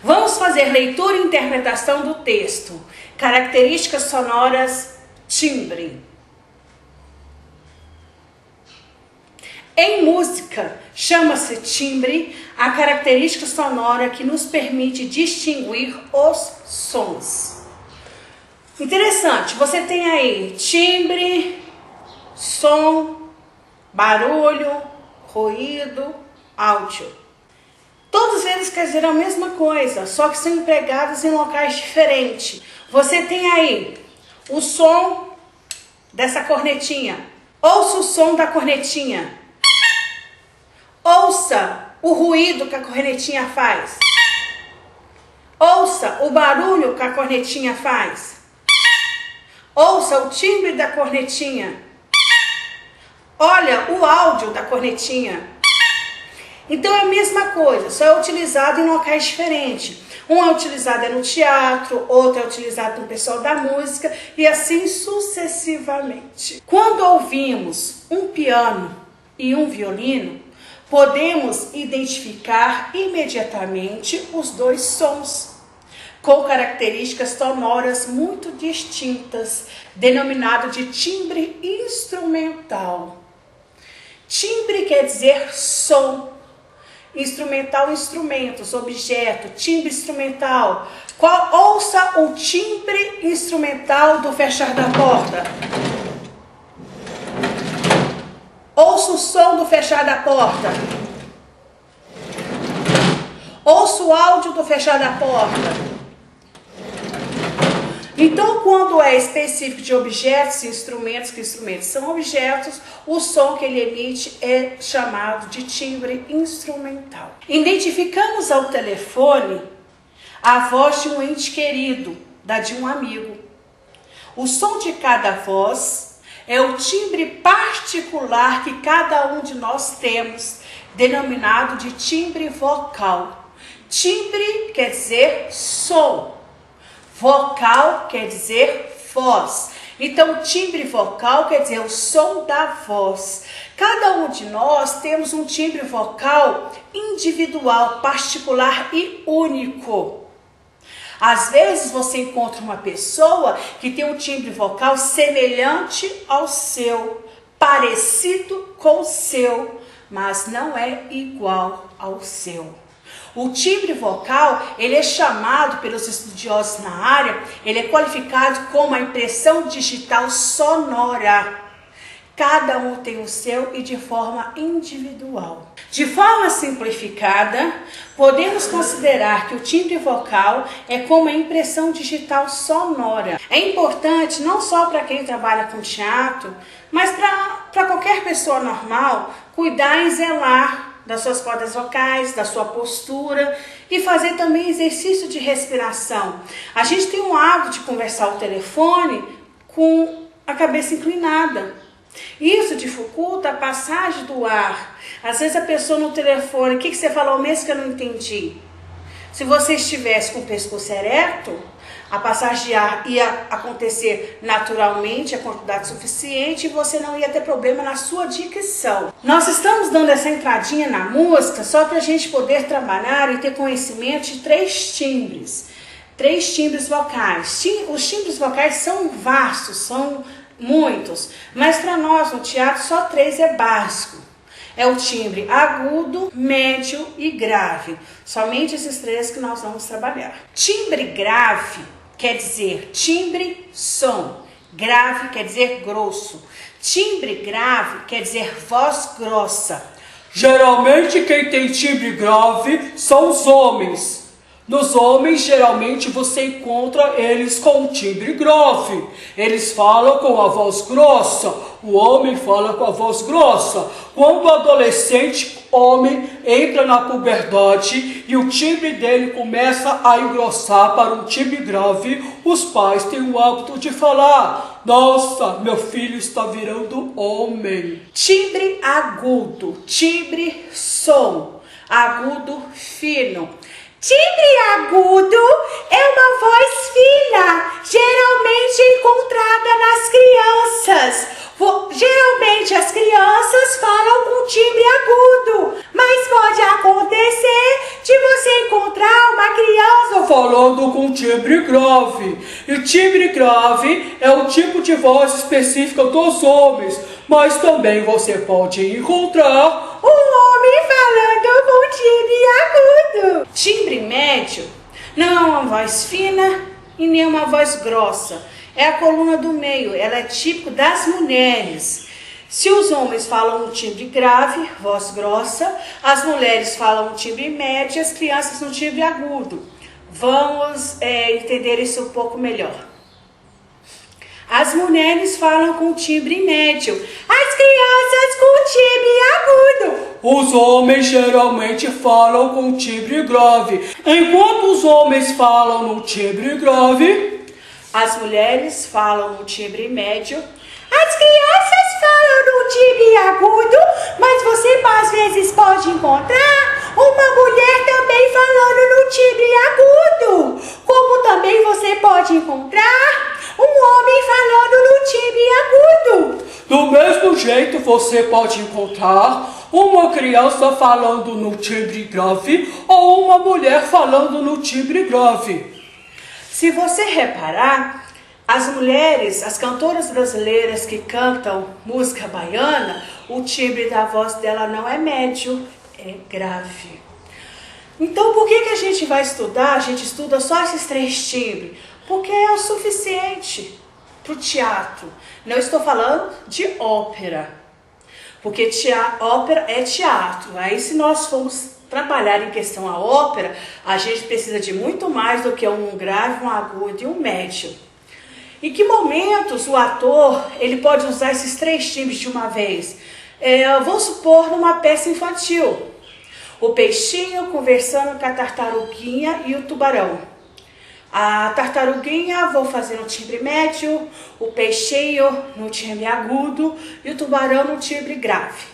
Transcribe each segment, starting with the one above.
Vamos fazer leitura e interpretação do texto. Características sonoras, timbre. Em música, chama-se timbre a característica sonora que nos permite distinguir os sons. Interessante, você tem aí timbre, som, barulho, ruído, áudio. Todos eles querem dizer a mesma coisa, só que são empregados em locais diferentes. Você tem aí o som dessa cornetinha. Ouça o som da cornetinha. Ouça o ruído que a cornetinha faz. Ouça o barulho que a cornetinha faz. Ouça o timbre da cornetinha. Olha o áudio da cornetinha. Então é a mesma coisa, só é utilizado em locais diferentes. Um é utilizado no teatro, outro é utilizado no pessoal da música e assim sucessivamente. Quando ouvimos um piano e um violino, podemos identificar imediatamente os dois sons, com características sonoras muito distintas, denominado de timbre instrumental. Timbre quer dizer som. Instrumental, instrumentos, objeto, timbre instrumental. Ouça o timbre instrumental do fechar da porta. Ouça o som do fechar da porta. Ouça o áudio do fechar da porta. Então, quando é específico de objetos e instrumentos, que instrumentos são objetos, o som que ele emite é chamado de timbre instrumental. Identificamos ao telefone a voz de um ente querido, da de um amigo. O som de cada voz é o timbre particular que cada um de nós temos, denominado de timbre vocal. Timbre quer dizer som. Vocal quer dizer voz. Então, o timbre vocal quer dizer o som da voz. Cada um de nós temos um timbre vocal individual, particular e único. Às vezes você encontra uma pessoa que tem um timbre vocal semelhante ao seu, parecido com o seu, mas não é igual ao seu. O timbre vocal, ele é chamado pelos estudiosos na área, ele é qualificado como a impressão digital sonora. Cada um tem o seu e de forma individual. De forma simplificada, podemos considerar que o timbre vocal é como a impressão digital sonora. É importante não só para quem trabalha com teatro, mas para qualquer pessoa normal, cuidar e zelar das suas cordas vocais, da sua postura e fazer também exercício de respiração. A gente tem um hábito de conversar ao telefone com a cabeça inclinada. Isso dificulta a passagem do ar. Às vezes a pessoa no telefone, o que você falou mesmo que eu não entendi? Se você estivesse com o pescoço ereto, a passagem de ar ia acontecer naturalmente, a quantidade suficiente, e você não ia ter problema na sua dicção. Nós estamos dando essa entradinha na música só para a gente poder trabalhar e ter conhecimento de três timbres vocais. Os timbres vocais são vastos, são muitos, mas para nós no teatro só três é básico. É o timbre agudo, médio e grave. Somente esses três que nós vamos trabalhar. Timbre grave quer dizer timbre, som. Grave quer dizer grosso. Timbre grave quer dizer voz grossa. Geralmente quem tem timbre grave são os homens. Nos homens, geralmente você encontra eles com um timbre grave. Eles falam com a voz grossa. O homem fala com a voz grossa. Quando o adolescente homem entra na puberdade e o timbre dele começa a engrossar para um timbre grave, os pais têm o hábito de falar: nossa, meu filho está virando homem. Timbre agudo, timbre som, agudo fino. Timbre agudo é uma voz fina, geralmente encontrada nas crianças. Geralmente as crianças falam com timbre agudo, mas pode acontecer de você encontrar uma criança falando com timbre grave. E timbre grave é o tipo de voz específica dos homens, mas também você pode encontrar um homem falando com timbre agudo. Timbre médio não é uma voz fina e nem uma voz grossa. É a coluna do meio, ela é típico das mulheres. Se os homens falam um timbre grave, voz grossa, as mulheres falam um timbre médio, as crianças um timbre agudo. Vamos entender isso um pouco melhor. As mulheres falam com timbre médio, as crianças com timbre agudo. Os homens geralmente falam com timbre grave. Enquanto os homens falam no timbre grave, as mulheres falam no timbre médio. As crianças falam no timbre agudo, mas você às vezes pode encontrar uma mulher também falando no timbre agudo. Como também você pode encontrar um homem falando no timbre agudo. Do mesmo jeito você pode encontrar uma criança falando no timbre grave ou uma mulher falando no timbre grave. Se você reparar, as mulheres, as cantoras brasileiras que cantam música baiana, o timbre da voz dela não é médio, é grave. Então, por que a gente vai estudar? A gente estuda só esses 3 timbres, porque é o suficiente para o teatro. Não estou falando de ópera, porque ópera é teatro. Aí, se nós formos trabalhar em questão a ópera, a gente precisa de muito mais do que um grave, um agudo e um médio. Em que momentos o ator ele pode usar esses 3 timbres de uma vez? Vamos supor numa peça infantil. O peixinho conversando com a tartaruguinha e o tubarão. A tartaruguinha vou fazer no timbre médio, o peixinho no timbre agudo e o tubarão no timbre grave.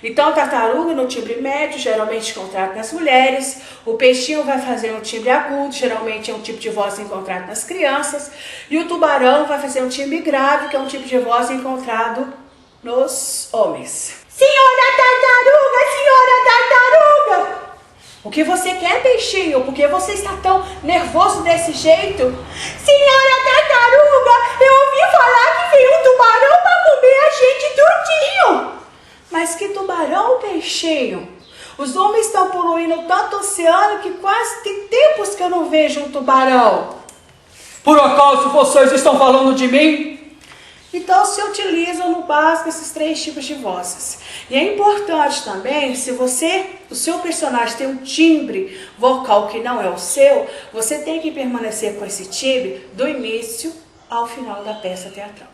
Então, a tartaruga no timbre médio, geralmente encontrado nas mulheres. O peixinho vai fazer no timbre agudo, geralmente é um tipo de voz encontrado nas crianças. E o tubarão vai fazer um timbre grave, que é um tipo de voz encontrado nos homens. Senhora tartaruga! O que você quer, peixinho? Por que você está tão nervoso desse jeito? Senhora tartaruga, eu ouvi falar que veio um tubarão para comer a gente tudinho. Mas que tubarão, peixinho? Os homens estão poluindo tanto o oceano que quase tem tempos que eu não vejo um tubarão. Por acaso vocês estão falando de mim? Então se utilizam no básico esses 3 tipos de vozes. E é importante também, se o seu personagem tem um timbre vocal que não é o seu, você tem que permanecer com esse timbre do início ao final da peça teatral.